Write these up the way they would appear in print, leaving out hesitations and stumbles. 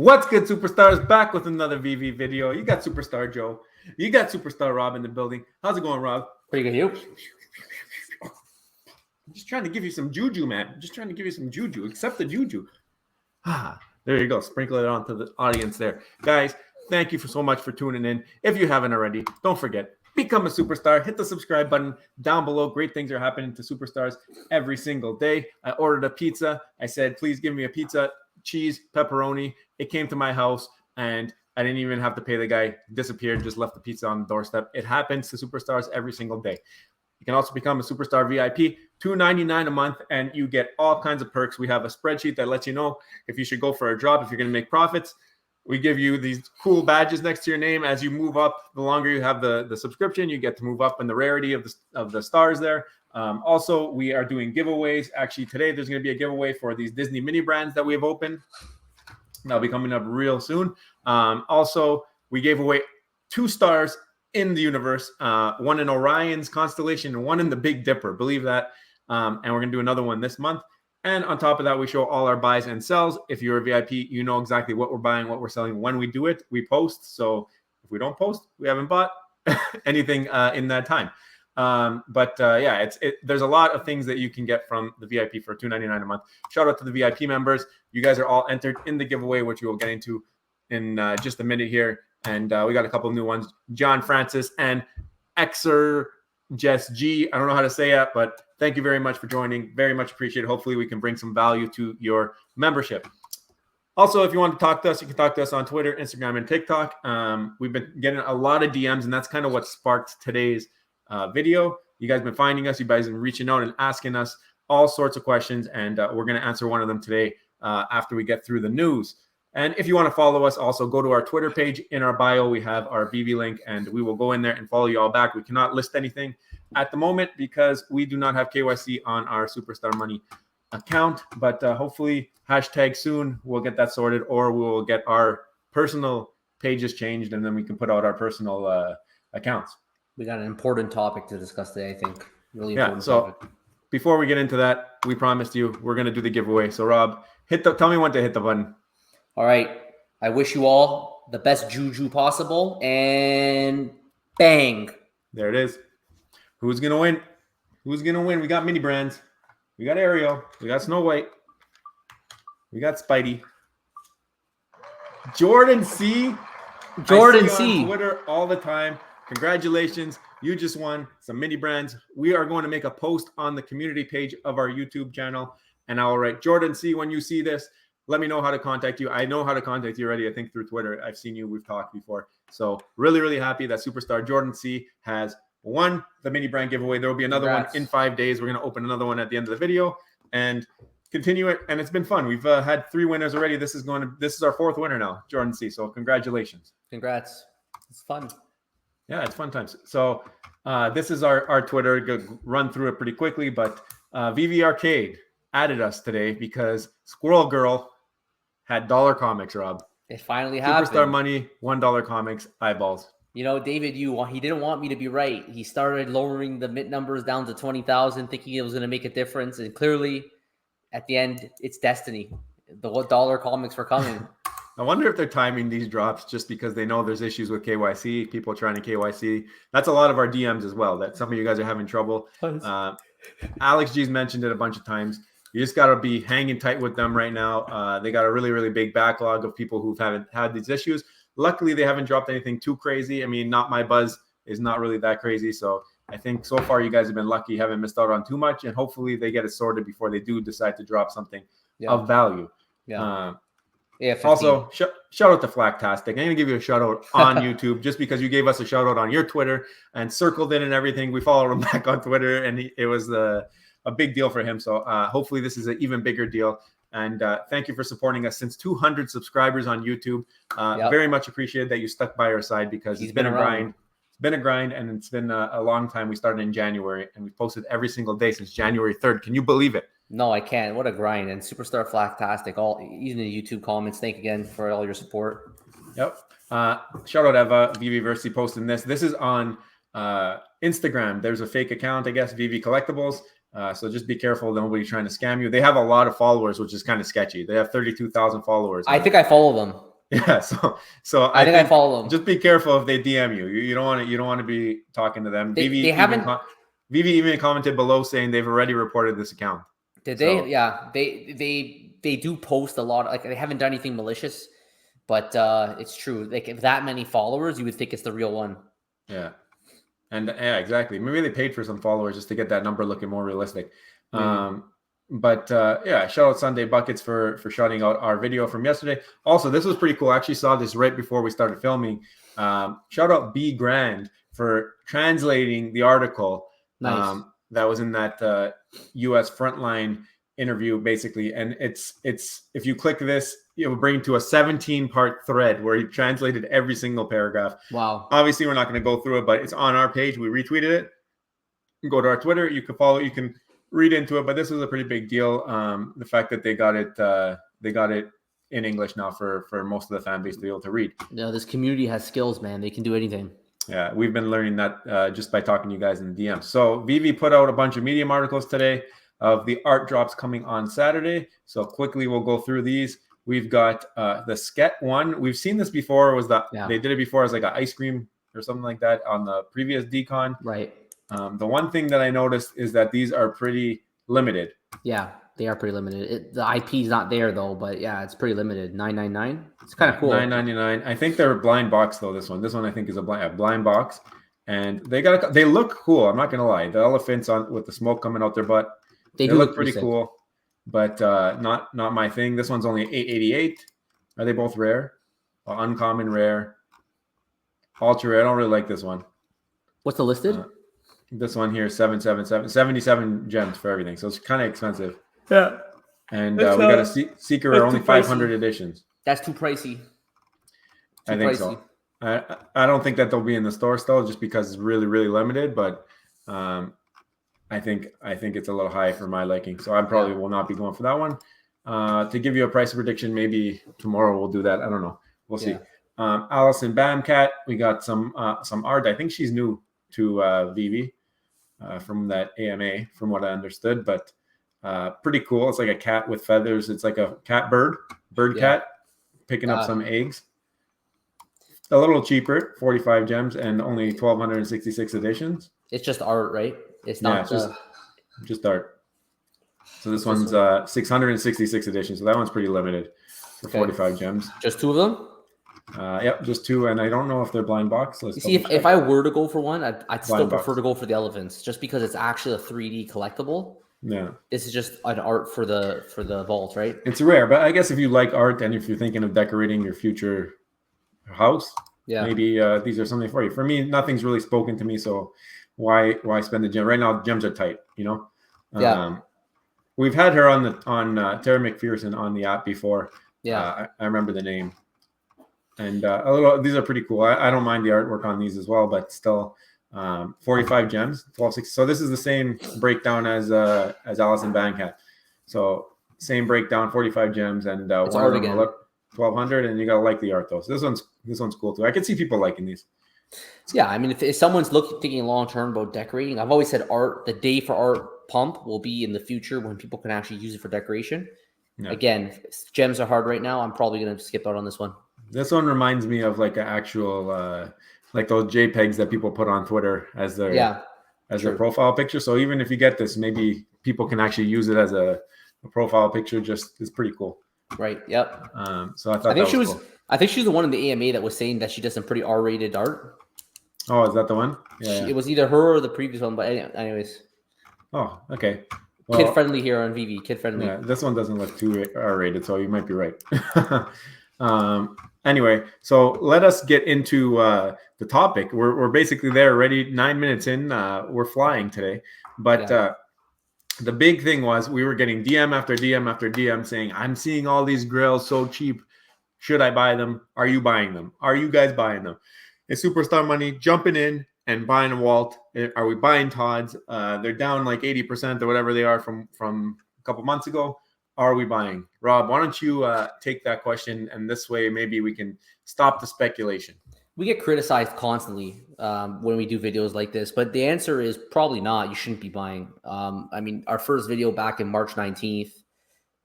What's good, superstars? Back with another VV video. You got Superstar Joe. You got Superstar Rob in the building. How's it going, Rob? Pretty good, you? I'm just trying to give you some juju, man. I'm just trying to give you some juju. Accept the juju. There you go. Sprinkle it onto the audience there. Guys, thank you so much for tuning in. If you haven't already, don't forget, become a superstar. Hit the subscribe button down below. Great things are happening to superstars every single day. I ordered a pizza. I said, please give me a pizza, cheese, pepperoni. It came to my house, and I didn't even have to pay the guy. Disappeared, just left the pizza on the doorstep. It happens to superstars every single day. You can also become a superstar VIP, $2.99 a month, and you get all kinds of perks. We have a spreadsheet that lets you know if you should go for a job, if you're going to make profits. We give you these cool badges next to your name. As you move up, the longer you have the subscription, you get to move up in the rarity of the stars there. Also, we are doing giveaways. Actually, today there's going to be a giveaway for these Disney mini brands that we have opened. That'll be coming up real soon. Also, we gave away 2 stars in the universe, one in Orion's constellation and one in the Big Dipper. Believe that. And we're going to do another one this month. And on top of that, we show all our buys and sells. If you're a VIP, you know exactly what we're buying, what we're selling. When we do it, we post. So if we don't post, we haven't bought anything in that time. Yeah, there's a lot of things that you can get from the VIP for $2.99 a month. Shout out to the VIP members. You guys are all entered in the giveaway, which we will get into in just a minute here. And we got a couple of new ones. John Francis and Xer Jess G. I don't know how to say it, but thank you very much for joining. Very much appreciated. Hopefully we can bring some value to your membership. Also, if you want to talk to us, you can talk to us on Twitter, Instagram, and TikTok. We've been getting a lot of DMs, and that's kind of what sparked today's video. You guys have been finding us. You guys have been reaching out and asking us all sorts of questions, and we're going to answer one of them today after we get through the news. And if you want to follow us, also go to our Twitter page. In our bio, we have our VV link, and we will go in there and follow you all back. We cannot list anything at the moment because we do not have KYC on our Superstar Money account. But hopefully, hashtag soon, we'll get that sorted, or we will get our personal pages changed, and then we can put out our personal accounts. We got an important topic to discuss today, I think. Really important topic. Before we get into that, we promised you we're going to do the giveaway. So, Rob, tell me when to hit the button. All right. I wish you all the best juju possible, and bang. There it is. Who's going to win? Who's going to win? We got mini brands. We got Ariel. We got Snow White. We got Spidey. Jordan C. Jordan I see C. on Twitter all the time. Congratulations. You just won some mini brands. We are going to make a post on the community page of our YouTube channel, and I'll write, Jordan C., when you see this, let me know how to contact you. I know how to contact you already, I think, through Twitter. I've seen you. We've talked before. So really, really happy that Superstar Jordan C. has won the mini brand giveaway. There will be another one in 5 days. We're going to open another one at the end of the video and continue it. And it's been fun. We've had 3 winners already. This is our 4th winner now, Jordan C. So congratulations. Congrats. It's fun. Yeah, it's fun times. So this is our Twitter. Go run through it pretty quickly. But VV Arcade added us today because Squirrel Girl had dollar comics, Rob. It finally happened. Superstar Money, $1 comics, eyeballs. You know, David, he didn't want me to be right. He started lowering the mint numbers down to 20,000, thinking it was going to make a difference. And clearly, at the end, it's destiny. The dollar comics were coming. I wonder if they're timing these drops just because they know there's issues with KYC, people trying to KYC. That's a lot of our DMs as well, that some of you guys are having trouble. Alex G's mentioned it a bunch of times. You just got to be hanging tight with them right now. They got a really, really big backlog of people who haven't had these issues. Luckily, they haven't dropped anything too crazy. I mean, Not My Buzz is not really that crazy. So I think so far you guys have been lucky, haven't missed out on too much. And hopefully they get it sorted before they do decide to drop something of value. Yeah. Also, shout out to Flacktastic. I'm going to give you a shout out on YouTube just because you gave us a shout out on your Twitter and circled it and everything. We followed him back on Twitter, and it was a big deal for him. So hopefully this is an even bigger deal. And thank you for supporting us since 200 subscribers on YouTube. Very much appreciated that you stuck by our side because it's been a grind. It's been a grind, and it's been a long time. We started in January, and we posted every single day since January 3rd. Can you believe it? No, I can't. What a grind. And Superstar Flacktastic, even in the YouTube comments, thank you again for all your support. Yep. Shout out Eva, VVversity posting this. This is on Instagram. There's a fake account, I guess, VV Collectibles. So just be careful. Nobody's trying to scam you. They have a lot of followers, which is kind of sketchy. They have 32,000 followers. I think I follow them. Yeah, so I think I follow them. just be careful if they DM you. You don't want to be talking to them. They haven't. Vivi even commented below saying they've already reported this account. Did So, they? Yeah, they do post a lot. Like they haven't done anything malicious, but it's true. Like if that many followers, you would think it's the real one. Yeah, and yeah, exactly. Maybe they paid for some followers just to get that number looking more realistic. But yeah, shout out Sunday Buckets for shouting out our video from yesterday. Also, this was pretty cool. I actually saw this right before we started filming. Shout out B Grand for translating the article. Nice. That was in that U.S. Frontline interview, basically. And it's if you click this, it will bring to a 17-part thread where he translated every single paragraph. Wow. Obviously, we're not going to go through it, but it's on our page. We retweeted it. You can go to our Twitter. You can follow. You can read into it. But this is a pretty big deal. The fact that they got it in English now for most of the fan base to be able to read. No, this community has skills, man. They can do anything. Yeah, we've been learning that just by talking to you guys in the DMs. So Vivi put out a bunch of Medium articles today of the art drops coming on Saturday. So quickly we'll go through these. We've got the Sket one. We've seen this before. They did it before as like an ice cream or something like that on the previous decon. Right. The one thing that I noticed is that these are pretty limited. Yeah, they are pretty limited. The IP is not there though, but yeah, it's pretty limited. $9.99. It's kind of cool. $9.99. I think they're blind box though. This one I think is a blind box, and they look cool. I'm not gonna lie. The elephants with the smoke coming out their butt. They look pretty cool, but not my thing. This one's only $8.88. Are they both rare? Uncommon, rare, ultra rare. I don't really like this one. What's the listed? This one here, 77 gems for everything. So it's kind of expensive. Yeah. And we got a Seeker Rare, only 500 editions. That's too pricey. I think so. I don't think that they'll be in the store still just because it's really, really limited. But I think it's a little high for my liking. So I probably will not be going for that one. To give you a price prediction, maybe tomorrow we'll do that. I don't know. We'll see. Allison Bamcat, we got some art. I think she's new to Vivi. From that AMA, from what I understood, but pretty cool. It's like a cat with feathers. It's like a bird cat picking up some eggs. A little cheaper, 45 gems and only 1,266 editions. It's just art, right? It's not just art. So this one's 666 editions. So that one's pretty limited for 45 gems. Just two of them? Yep, just two, and I don't know if they're blind box. You see, if I were to go for one, I'd still prefer to go for the elephants, just because it's actually a 3D collectible. Yeah, this is just an art for the vault, right? It's rare, but I guess if you like art and if you're thinking of decorating your future house, maybe these are something for you. For me, nothing's really spoken to me, so why spend the gem right now? Gems are tight, you know. We've had her on Tara McPherson on the app before. I remember the name. And these are pretty cool. I don't mind the artwork on these as well, but still 45 gems, 1260. So this is the same breakdown as Allison Bancat. So same breakdown, 45 gems, and one of them will look 1,200, and you gotta like the art though. So this one's cool too. I can see people liking these. Yeah, I mean, if someone's thinking long term about decorating, I've always said the day for art pump will be in the future when people can actually use it for decoration. Yeah. Again, gems are hard right now. I'm probably gonna skip out on this one. This one reminds me of like an actual, like those JPEGs that people put on Twitter as their profile picture. So even if you get this, maybe people can actually use it as a profile picture. Just it's pretty cool. Right. Yep. So I think she was. Cool. I think she's the one in the AMA that was saying that she does some pretty R-rated art. Oh, is that the one? Yeah. It was either her or the previous one, but anyways. Oh, okay. Well, kid friendly here on Veve. Kid friendly. Yeah, this one doesn't look too R-rated, so you might be right. Anyway, so let us get into the topic. We're basically there already. 9 minutes in. We're flying today. But the big thing was we were getting DM after DM after DM saying, I'm seeing all these grails so cheap. Should I buy them? Are you buying them? Are you guys buying them? It's Superstar Money jumping in and buying a Walt. Are we buying Todd's? They're down like 80% or whatever they are from a couple months ago. Are we buying? Rob, why don't you take that question, and this way maybe we can stop the speculation. We get criticized constantly when we do videos like this, but the answer is probably not. You shouldn't be buying. I mean, our first video back in March 19th,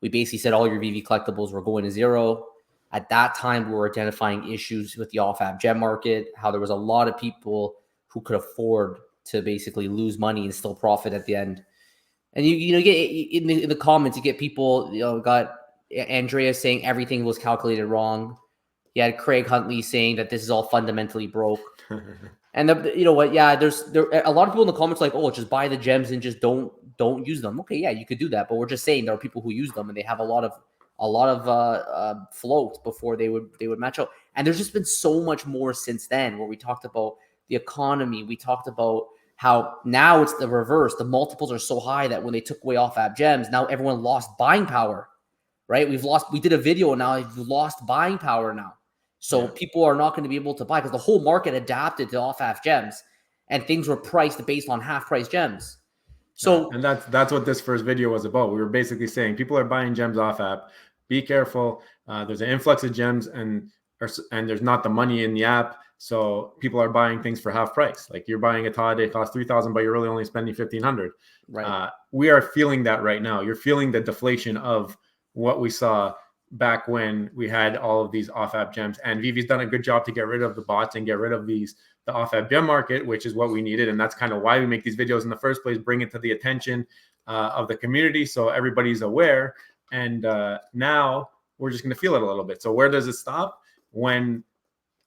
we basically said all your Veve collectibles were going to zero. at that time, we were identifying issues with the off-app gem market, how there was a lot of people who could afford to basically lose money and still profit at the end. And you get in the comments, you get people, got Andrea saying everything was calculated wrong. You had Craig Huntley saying that this is all fundamentally broke. And you know what? Yeah, there a lot of people in the comments like, oh, just buy the gems and just don't use them. Okay, yeah, you could do that, but we're just saying there are people who use them and they have a lot of float before they would match out. And there's just been so much more since then, where we talked about the economy. We talked about how now it's the reverse. The multiples are so high that when they took away off-app gems, now everyone lost buying power, right? We did a video and now we've lost buying power now. So people are not going to be able to buy because the whole market adapted to off-app gems and things were priced based on half-price gems. So and that's what this first video was about. We were basically saying people are buying gems off app. Be careful. There's an influx of gems and there's not the money in the app. So people are buying things for half price. Like you're buying a Todd, it costs $3,000, but you're really only spending $1,500. Right. We are feeling that right now. You're feeling the deflation of what we saw back when we had all of these off-app gems. And Veve's done a good job to get rid of the bots and get rid of the off-app gem market, which is what we needed. And that's kind of why we make these videos in the first place, bring it to the attention of the community so everybody's aware. And now we're just going to feel it a little bit. So where does it stop? When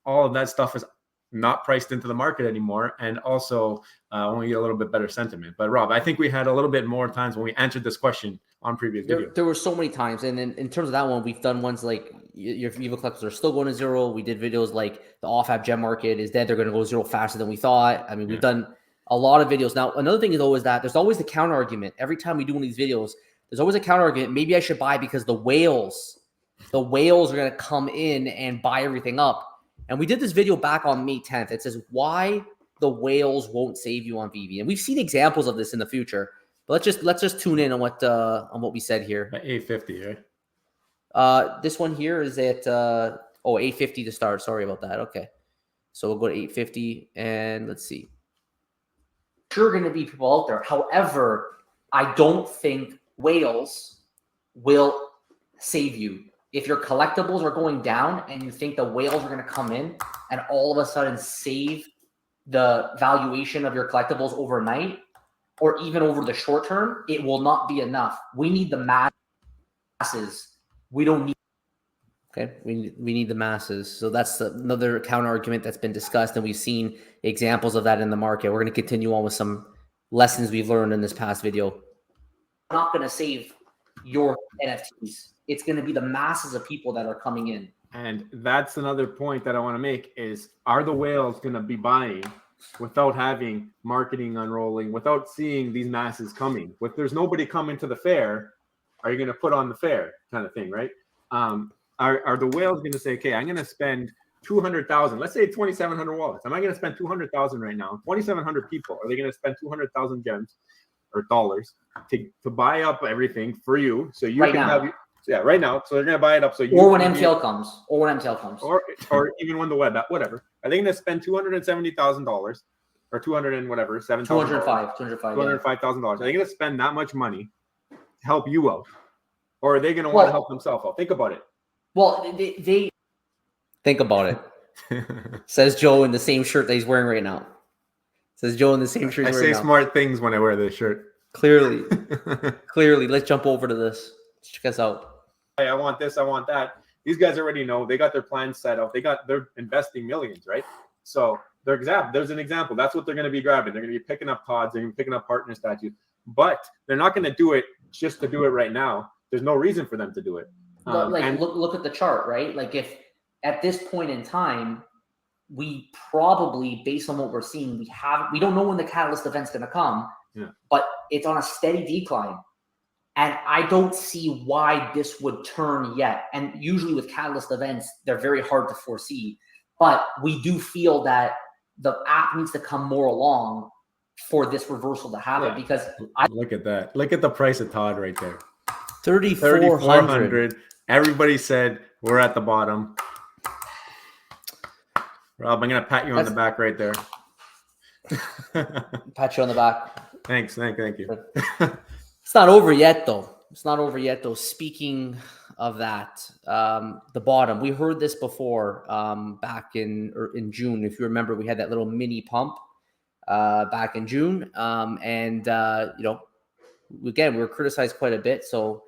all of that stuff is not priced into the market anymore. And also when we get a little bit better sentiment. But Rob, I think we had a little bit more times when we answered this question on previous videos. There were so many times. And then in terms of that one, we've done ones like your Viva collectors are still going to zero. We did videos like the off-app gem market is dead. They're going to go zero faster than we thought. I mean, we've done a lot of videos. Now, another thing is always that there's always the counter argument. Every time we do one of these videos, there's always a counter argument. Maybe I should buy because the whales are going to come in and buy everything up. And we did this video back on May 10th. It says why the whales won't save you on Veve. And we've seen examples of this in the future. But let's just tune in on what we said here. At 850, right? This one here is at 850 to start. Sorry about that. Okay. So we'll go to 850 and let's see. Sure going to be people out there. However, I don't think whales will save you. If your collectibles are going down and you think the whales are going to come in and all of a sudden save the valuation of your collectibles overnight or even over the short term, it will not be enough. We need the masses. We don't need. Okay, we need the masses. So that's another counter argument that's been discussed, and we've seen examples of that in the market. We're going to continue on with some lessons we've learned in this past video. We're not going to save your NFTs. It's going to be the masses of people that are coming in. And that's another point that I want to make is, are the whales going to be buying without having marketing unrolling, without seeing these masses coming? If there's nobody coming to the fair, are you going to put on the fair kind of thing, right? Are the whales going to say, okay, I'm going to spend 200,000, let's say 2,700 wallets. Am I going to spend 200,000 right now? 2,700 people. Are they going to spend 200,000 gems or dollars to buy up everything for you? So you right can now. Have, yeah, right now. So they're going to buy it up. So you or when MTL comes, or even when the web, whatever. Are they going to spend $270,000 or 200 and whatever, $205,000? Are they going to spend that much money to help you out, or are they going to want to help themselves out? Think about it. Well, they think about it. Says Joe in the same shirt that he's wearing right now. Says Joe in the same shirt. I say smart things when I wear this shirt. Clearly. Let's jump over to this. Let's check us out. Hey, I want this. I want that. These guys already know. They got their plans set out. They're investing millions, right? So there's an example. That's what they're going to be grabbing. They're going to be picking up pods. They're going to be picking up partner statues. But they're not going to do it just to do it right now. There's no reason for them to do it. Look at the chart, right? Like if at this point in time, we probably, based on what we're seeing, we don't know when the catalyst event's going to come, but it's on a steady decline. And I don't see why this would turn yet. And usually with catalyst events, they're very hard to foresee. But we do feel that the app needs to come more along for this reversal to happen because look at that. Look at the price of Todd right there. 3,400. Everybody said we're at the bottom. Rob, I'm going to pat you on the back right there. Pat you on the back. Thanks. Thank you. It's not over yet, though. Speaking of that, the bottom, we heard this before back in June. If you remember, we had that little mini pump back in June. Again, we were criticized quite a bit. So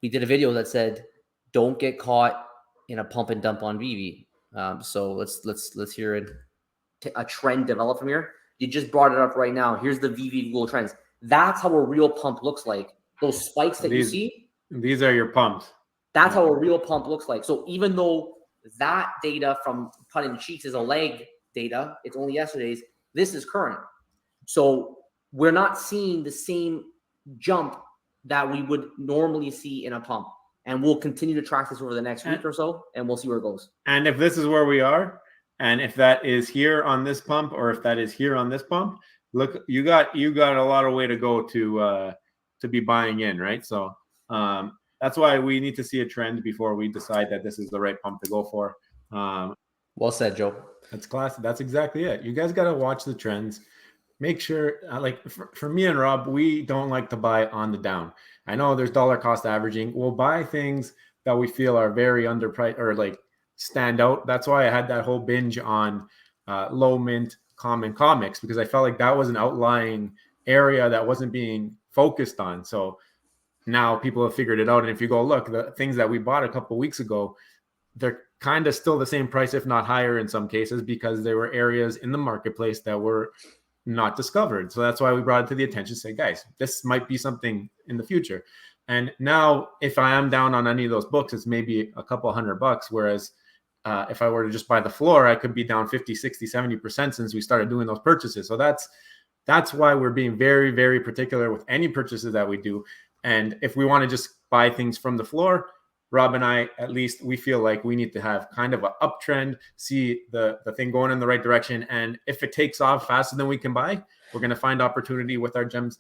we did a video that said, don't get caught in a pump and dump on Veve. So let's hear a trend develop from here. You just brought it up right now. Here's the Veve Google Trends. That's how a real pump looks like. Those spikes that you see. These are your pumps. That's how a real pump looks like. So even though that data from Putting Cheeks is a lag data, it's only yesterday's, this is current. So we're not seeing the same jump that we would normally see in a pump. And we'll continue to track this over the next week or so, and we'll see where it goes. And if this is where we are, and if that is here on this pump, or if that is here on this pump, look, you got a lot of way to go to be buying in, right? So that's why we need to see a trend before we decide that this is the right pump to go for. Well said, Joe. That's classic. That's exactly it. You guys got to watch the trends. Make sure, for me and Rob, we don't like to buy on the down. I know there's dollar cost averaging. We'll buy things that we feel are very underpriced or like stand out. That's why I had that whole binge on low mint common comics, because I felt like that was an outlying area that wasn't being focused on. So now people have figured it out. And if you go look, the things that we bought a couple of weeks ago, they're kind of still the same price, if not higher in some cases, because there were areas in the marketplace that were not discovered. So that's why we brought it to the attention, say, guys, this might be something in the future. And now if I am down on any of those books, it's maybe a couple $100. Whereas if I were to just buy the floor, I could be down 50, 60, 70% since we started doing those purchases. So that's why we're being very, very particular with any purchases that we do. And if we want to just buy things from the floor, Rob and I, at least, we feel like we need to have kind of an uptrend, see the thing going in the right direction. And if it takes off faster than we can buy, we're going to find opportunity with our gems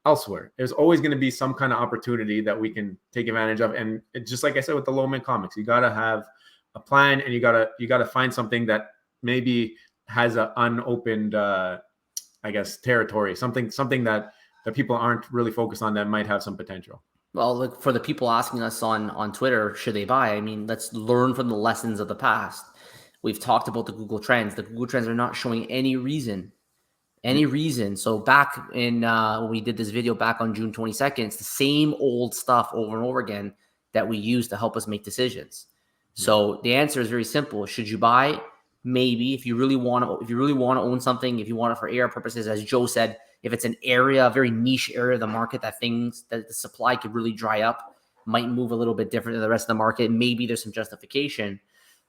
elsewhere. There's always going to be some kind of opportunity that we can take advantage of. And just like I said with the low mint comics, you got to have a plan, and you got to find something that maybe has an unopened, territory, something that people aren't really focused on that might have some potential. Well, look, for the people asking us on Twitter, should they buy? I mean, let's learn from the lessons of the past. We've talked about the Google Trends. The Google Trends are not showing any reason. So back in when we did this video back on June 22nd, it's the same old stuff over and over again that we use to help us make decisions. So the answer is very simple. Should you buy? Maybe. If you really want to own something, if you want it for AR purposes, as Joe said, if it's an area, a very niche area of the market that the supply could really dry up, might move a little bit different than the rest of the market, maybe there's some justification.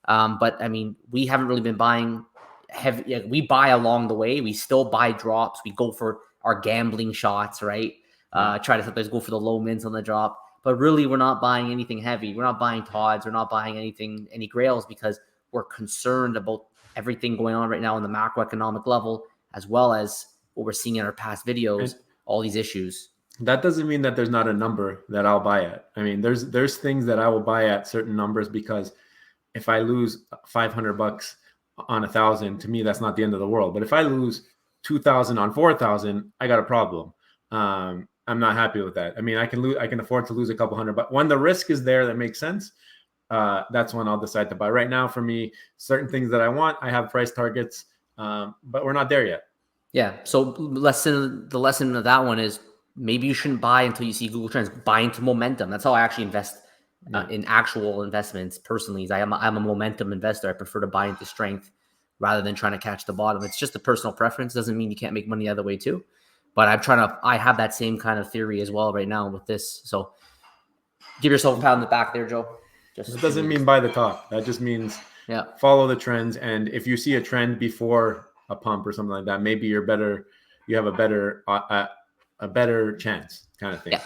But I mean, we haven't really been buying heavy. We buy along the way. We still buy drops. We go for our gambling shots, right? Try to sometimes go for the low mints on the drop. But really, we're not buying anything heavy. We're not buying Todds. We're not buying any grails, because we're concerned about everything going on right now on the macroeconomic level, as well as what we're seeing in our past videos, all these issues. That doesn't mean that there's not a number that I'll buy at. I mean, there's things that I will buy at certain numbers, because if I lose $500 on 1,000, to me, that's not the end of the world. But if I lose 2,000 on 4,000, I got a problem. I'm not happy with that. I mean, I can afford to lose a couple hundred, but when the risk is there, that makes sense. That's when I'll decide to buy. Right now, for me, certain things that I want, I have price targets, but we're not there yet. Yeah. So the lesson of that one is maybe you shouldn't buy until you see Google Trends. Buy into momentum. That's how I actually invest in actual investments personally. I'm a momentum investor. I prefer to buy into strength rather than trying to catch the bottom. It's just a personal preference. Doesn't mean you can't make money the other way too. But I have that same kind of theory as well right now with this. So give yourself a pat on the back there, Joe. It doesn't mean buy the top. That just means follow the trends. And if you see a trend before a pump or something like that, maybe you have a better chance, kind of thing.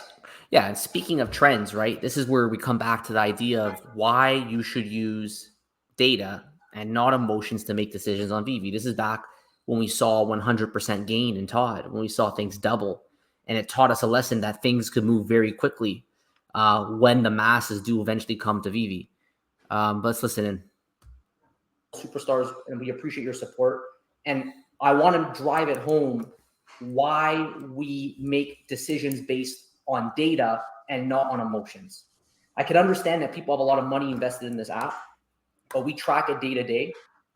Yeah. And speaking of trends, right, this is where we come back to the idea of why you should use data and not emotions to make decisions on Veve. This is back when we saw 100% gain in Todd, when we saw things double, and it taught us a lesson that things could move very quickly when the masses do eventually come to Veve. But let's listen in. Superstars, and we appreciate your support. And I want to drive it home why we make decisions based on data and not on emotions. I could understand that people have a lot of money invested in this app, but we track it day to day,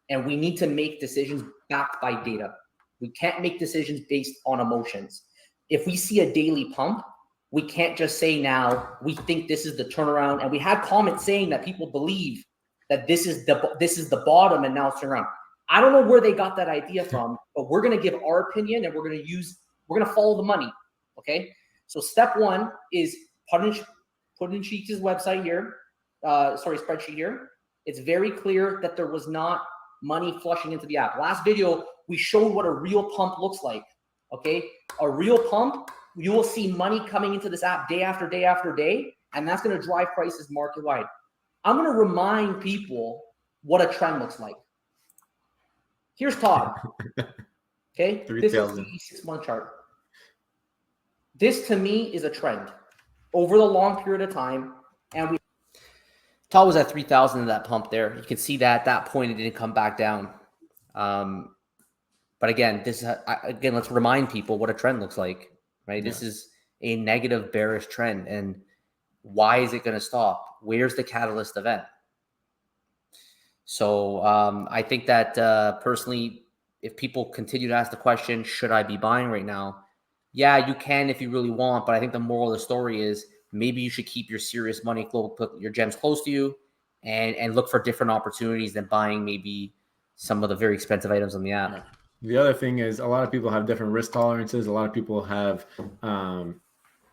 and we need to make decisions backed by data. We can't make decisions based on emotions. If we see a daily pump, we can't just say now we think this is the turnaround. And we had comments saying that people believe that this is the bottom and now it's turned around. I don't know where they got that idea from, but we're going to give our opinion and we're going to follow the money. Okay. So step one is put in Sheets' website here. Spreadsheet here. It's very clear that there was not money flushing into the app. Last video, we showed what a real pump looks like. Okay. A real pump, you will see money coming into this app day after day after day, and that's going to drive prices market wide. I'm going to remind people what a trend looks like. Here's Todd. Okay. This is the 6-month chart. This to me is a trend over the long period of time. And Todd was at 3,000 in that pump there. You can see that at that point, it didn't come back down. But again, let's remind people what a trend looks like, right? Yeah. This is a negative bearish trend. And why is it going to stop? Where's the catalyst event? So I think that personally, if people continue to ask the question, should I be buying right now? Yeah, you can if you really want. But I think the moral of the story is maybe you should keep your serious money, put your gems close to you, and look for different opportunities than buying maybe some of the very expensive items on the app. Yeah. The other thing is a lot of people have different risk tolerances. A lot of people have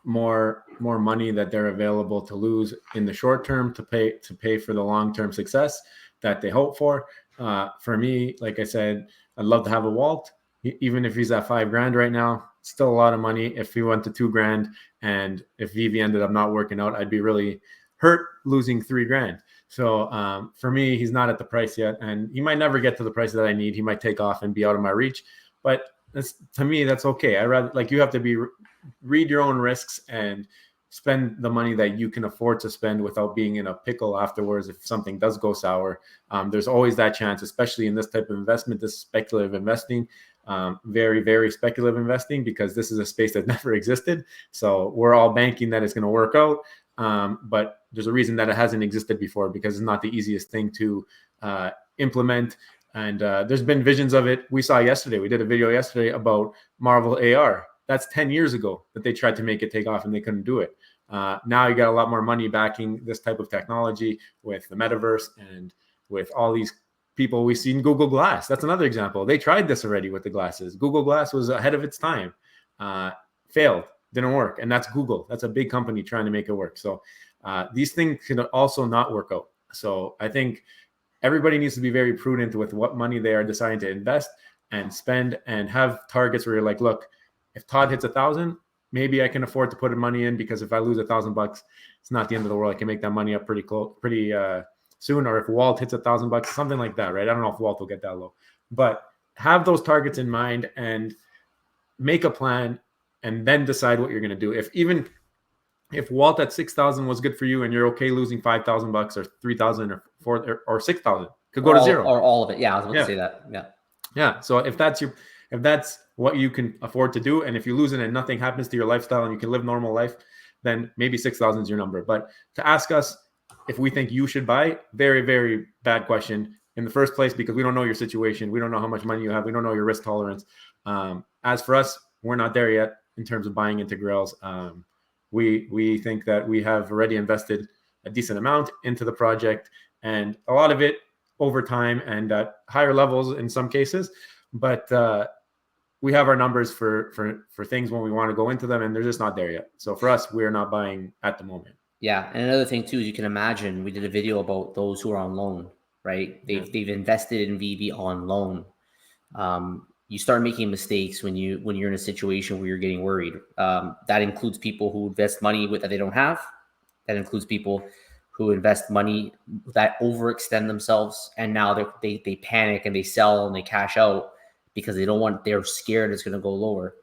more money that they're available to lose in the short term to pay for the long-term success that they hope for. For me, like I said, I'd love to have a Walt, even if he's at $5,000 right now. Still a lot of money. If he went to $2,000 and if Veve ended up not working out, I'd be really hurt losing $3,000. So for me, he's not at the price yet, and he might never get to the price that I need. He might take off and be out of my reach, but to me, that's okay. I rather, like, you have to read your own risks and spend the money that you can afford to spend without being in a pickle afterwards if something does go sour. There's always that chance, especially in this type of investment, this speculative investing, very, very speculative investing, because this is a space that never existed. So we're all banking that it's going to work out. But there's a reason that it hasn't existed before, because it's not the easiest thing to implement. And there's been visions of it. We saw yesterday, we did a video yesterday about Marvel AR. That's 10 years ago that they tried to make it take off and they couldn't do it. Now you got a lot more money backing this type of technology with the metaverse and with all these people. We've seen Google Glass. That's another example. They tried this already with the glasses. Google Glass was ahead of its time, failed, didn't work. And that's Google. That's a big company trying to make it work. So these things can also not work out. So I think everybody needs to be very prudent with what money they are deciding to invest and spend, and have targets where you're like, look, if Todd hits 1,000, maybe I can afford to put money in, because if I lose $1,000, it's not the end of the world. I can make that money up pretty soon. Or if Walt hits $1,000, something like that, right? I don't know if Walt will get that low, but have those targets in mind and make a plan, and then decide what you're going to do. If Walt at 6,000 was good for you, and you're okay losing $5,000 or 3,000 or 4 or 6,000, could go to zero, or all of it. Yeah, I was about to say that. Yeah. So if that's what you can afford to do, and if you lose it and nothing happens to your lifestyle and you can live normal life, then maybe 6,000 is your number. But to ask us if we think you should buy, very, very bad question in the first place, because we don't know your situation. We don't know how much money you have. We don't know your risk tolerance. As for us, we're not there yet in terms of buying into Grails. We think that we have already invested a decent amount into the project, and a lot of it over time and at higher levels in some cases. But we have our numbers for things when we want to go into them, and they're just not there yet. So for us, we're not buying at the moment. Yeah, and another thing too is, you can imagine, we did a video about those who are on loan, right? They've invested in Veve on loan. You start making mistakes when you're in a situation where you're getting worried. That includes people who invest money that they don't have. That includes people who invest money that overextend themselves, and now they panic and they sell and they cash out because they're scared it's going to go lower.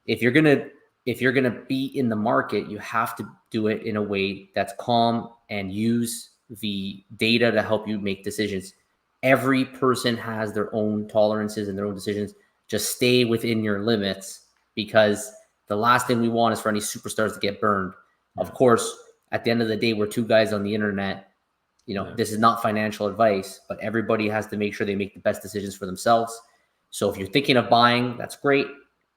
If you're going to be in the market, you have to do it in a way that's calm and use the data to help you make decisions. Every person has their own tolerances and their own decisions. Just stay within your limits, because the last thing we want is for any superstars to get burned. Of course, at the end of the day, we're two guys on the internet. This is not financial advice, but everybody has to make sure they make the best decisions for themselves. So if you're thinking of buying, that's great.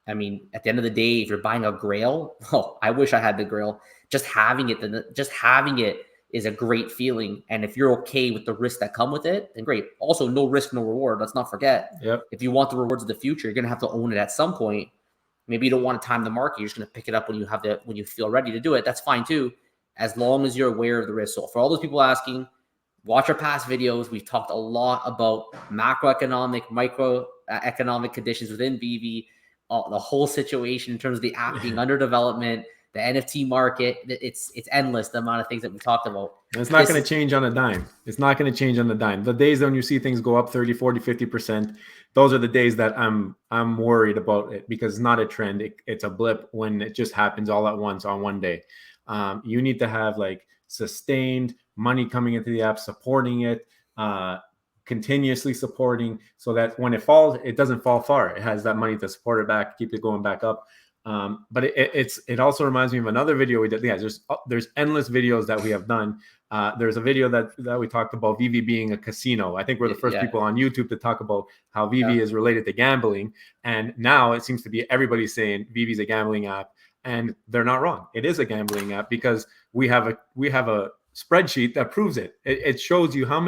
I mean, at the end of the day, if you're buying a Grail, I wish I had the Grail. Just having it is a great feeling. And if you're okay with the risks that come with it, then great. Also, no risk, no reward. Let's not forget. Yep. If you want the rewards of the future, you're going to have to own it at some point. Maybe you don't want to time the market. You're just going to pick it up when you feel ready to do it. That's fine too, as long as you're aware of the risk. So for all those people asking, watch our past videos. We've talked a lot about macroeconomic, microeconomic conditions within Veve, the whole situation in terms of the app being under development, the NFT market. It's endless, the amount of things that we talked about. And it's not going to change on a dime. It's not going to change on the dime. The days when you see things go up 30, 40, 50%, those are the days that I'm worried about it, because it's not a trend. It's a blip when it just happens all at once on one day. You need to have like sustained money coming into the app, supporting it, continuously supporting, so that when it falls, it doesn't fall far. It has that money to support it back, keep it going back up. But it also reminds me of another video we did. Yeah, there's endless videos that we have done. There's a video that we talked about Veve being a casino. I think we're the first people on YouTube to talk about how Veve is related to gambling. And now it seems to be everybody's saying Veve is a gambling app, and they're not wrong. It is a gambling app because we have a spreadsheet that proves it. It shows you how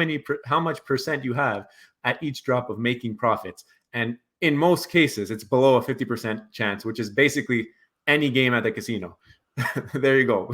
much percent you have at each drop of making profits. And in most cases, it's below a 50% chance, which is basically any game at the casino. There you go.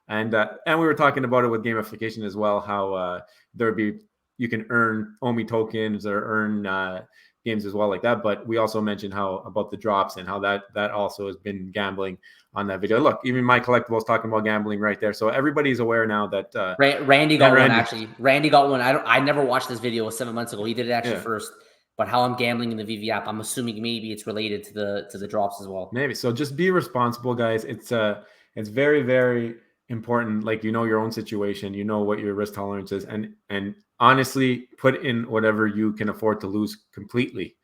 And we were talking about it with gamification as well, how you can earn OMI tokens or earn games as well like that. But we also mentioned about the drops and how that also has been gambling on that video. Look, even my collectibles talking about gambling right there. So everybody's aware now that Randy got one actually. Randy got one. I never watched this video 7 months ago. He did it actually first. But how I'm gambling in the Veve app, I'm assuming maybe it's related to the drops as well. Maybe. So just be responsible, guys. It's very, very important. Like, your own situation, what your risk tolerance is, and honestly, put in whatever you can afford to lose completely.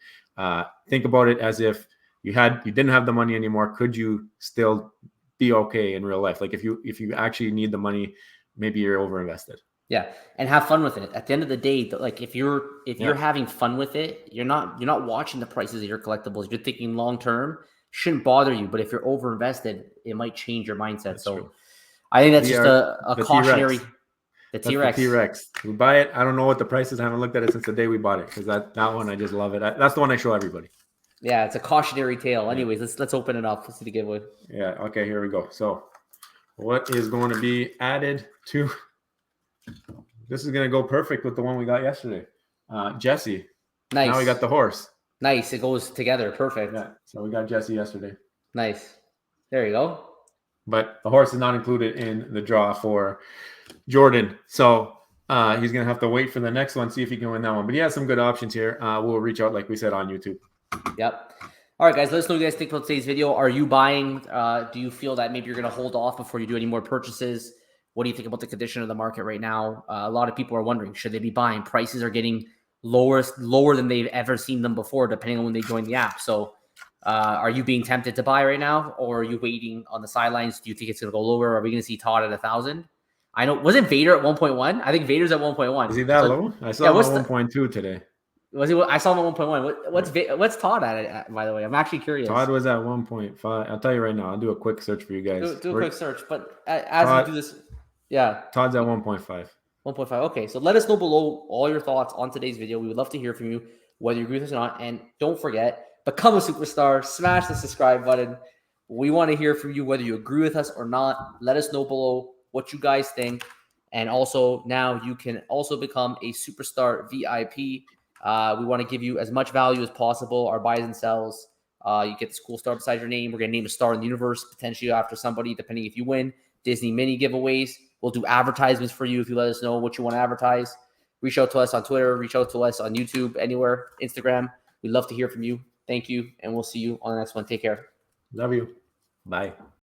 Think about it as if you didn't have the money anymore. Could you still be okay in real life? Like if you actually need the money, maybe you're overinvested. Yeah, and have fun with it. At the end of the day, like if you're having fun with it, you're not watching the prices of your collectibles. You're thinking long term. Shouldn't bother you. But if you're overinvested, it might change your mindset. That's true. I think that's just a cautionary. The T-Rex. The T-Rex. We buy it. I don't know what the price is. I haven't looked at it since the day we bought it, because that one I just love it. That's the one I show everybody. Yeah, it's a cautionary tale. Anyways, let's open it up. Let's see the giveaway. Yeah. Okay. Here we go. So, what is going to be added to? This is going to go perfect with the one we got yesterday. Jesse. Nice. Now we got the horse. Nice. It goes together. Perfect. Yeah. So we got Jesse yesterday. Nice. There you go. But the horse is not included in the draw for Jordan. So he's going to have to wait for the next one, see if he can win that one. But he has some good options here. We'll reach out, like we said, on YouTube. Yep. All right, guys, let us know what you guys think about today's video. Are you buying? Do you feel that maybe you're going to hold off before you do any more purchases? What do you think about the condition of the market right now? A lot of people are wondering, should they be buying? Prices are getting lower than they've ever seen them before, depending on when they join the app. So are you being tempted to buy right now, or are you waiting on the sidelines? Do you think it's going to go lower? Are we going to see Todd at 1,000? I know. Wasn't Vader at 1.1? I think Vader's at 1.1. Is he that low? I saw him at 1.2 today. Was he? I saw him at 1.1. What's Todd at, by the way? I'm actually curious. Todd was at 1.5. I'll tell you right now. I'll do a quick search for you guys. Do a quick search. But as we do this, yeah. Todd's at 1.5. 1.5. Okay, so let us know below all your thoughts on today's video. We would love to hear from you, whether you agree with us or not. And don't forget, become a superstar. Smash the subscribe button. We want to hear from you, whether you agree with us or not. Let us know below what you guys think. And also, now you can also become a superstar VIP. We want to give you as much value as possible. Our buys and sells. You get this cool star beside your name. We're going to name a star in the universe, potentially after somebody, depending if you win. Disney mini giveaways. We'll do advertisements for you if you let us know what you want to advertise. Reach out to us on Twitter. Reach out to us on YouTube, anywhere, Instagram. We'd love to hear from you. Thank you, and we'll see you on the next one. Take care. Love you. Bye.